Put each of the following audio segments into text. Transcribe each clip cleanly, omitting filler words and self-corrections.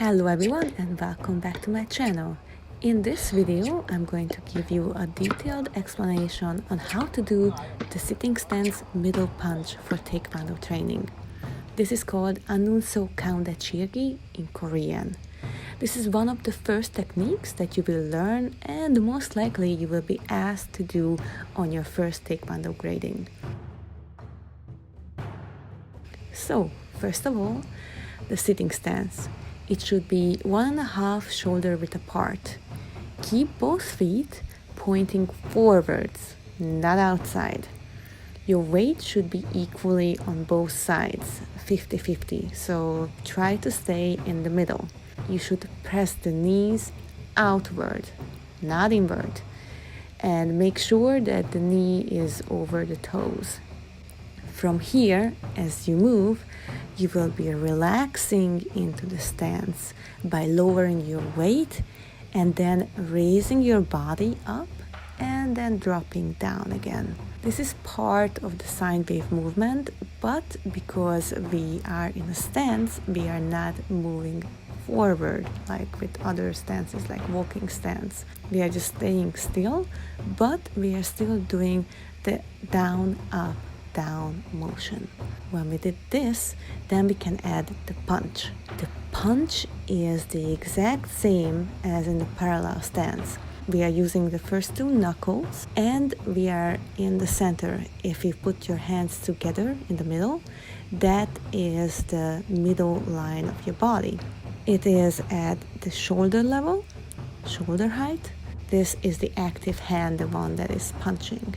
Hello everyone and welcome back to my channel. In this video, I'm going to give you a detailed explanation on how to do the sitting stance middle punch for Taekwondo training. This is called Annunso Kaundachirgi in Korean. This is one of the first techniques that you will learn and most likely you will be asked to do on your first Taekwondo grading. So, first of all, the sitting stance. It should be 1.5 shoulder width apart. Keep both feet pointing forwards, not outside. Your weight should be equally on both sides, 50-50, so try to stay in the middle. You should press the knees outward, not inward, and make sure that the knee is over the toes. From here, as you move, you will be relaxing into the stance by lowering your weight and then raising your body up and then dropping down again. This is part of the sine wave movement, but because we are in a stance, we are not moving forward like with other stances like walking stance. We are just staying still, but we are still doing the down, up, down motion. When we did this, then we can add the punch. The punch is the exact same as in the parallel stance. We are using the first two knuckles and we are in the center. If you put your hands together in the middle, that is the middle line of your body. It is at the shoulder level, shoulder height. This is the active hand, the one that is punching.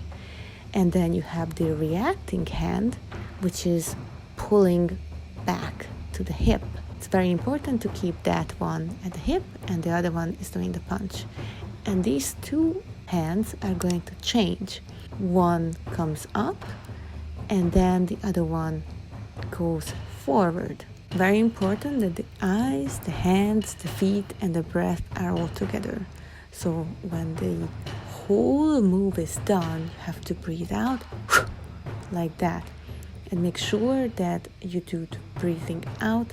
And then you have the reacting hand, which is pulling back to the hip. It's very important to keep that one at the hip and the other one is doing the punch. And these two hands are going to change. One comes up and then the other one goes forward. Very important that the eyes, the hands, the feet and the breath are all together. So when the whole move is done, you have to breathe out like that and make sure that you do the breathing out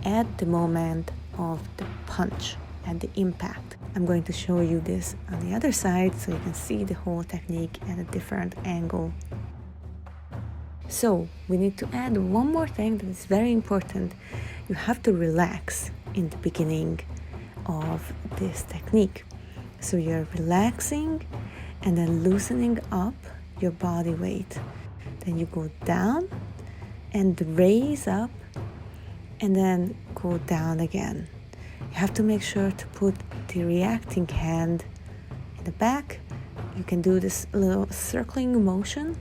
at the moment of the punch and the impact. I'm going to show you this on the other side so you can see the whole technique at a different angle. So we need to add one more thing that is very important. You have to relax in the beginning of this technique. So you're relaxing and then loosening up your body weight. Then you go down and raise up and then go down again. You have to make sure to put the reacting hand in the back. You can do this little circling motion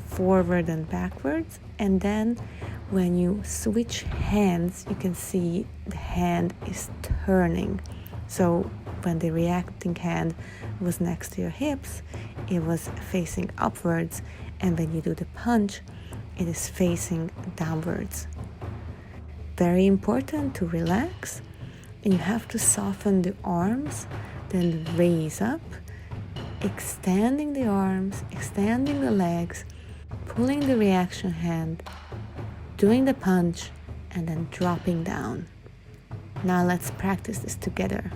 forward and backwards. And then when you switch hands, you can see the hand is turning. So when the reacting hand was next to your hips, it was facing upwards, and when you do the punch, it is facing downwards. Very important to relax, and you have to soften the arms, then raise up, extending the arms, extending the legs, pulling the reaction hand, doing the punch, and then dropping down. Now let's practice this together.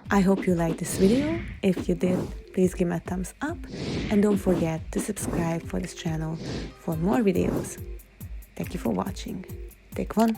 I hope you liked this video. If you did, please give me a thumbs up and don't forget to subscribe for this channel for more videos. Thank you for watching. Taekwon.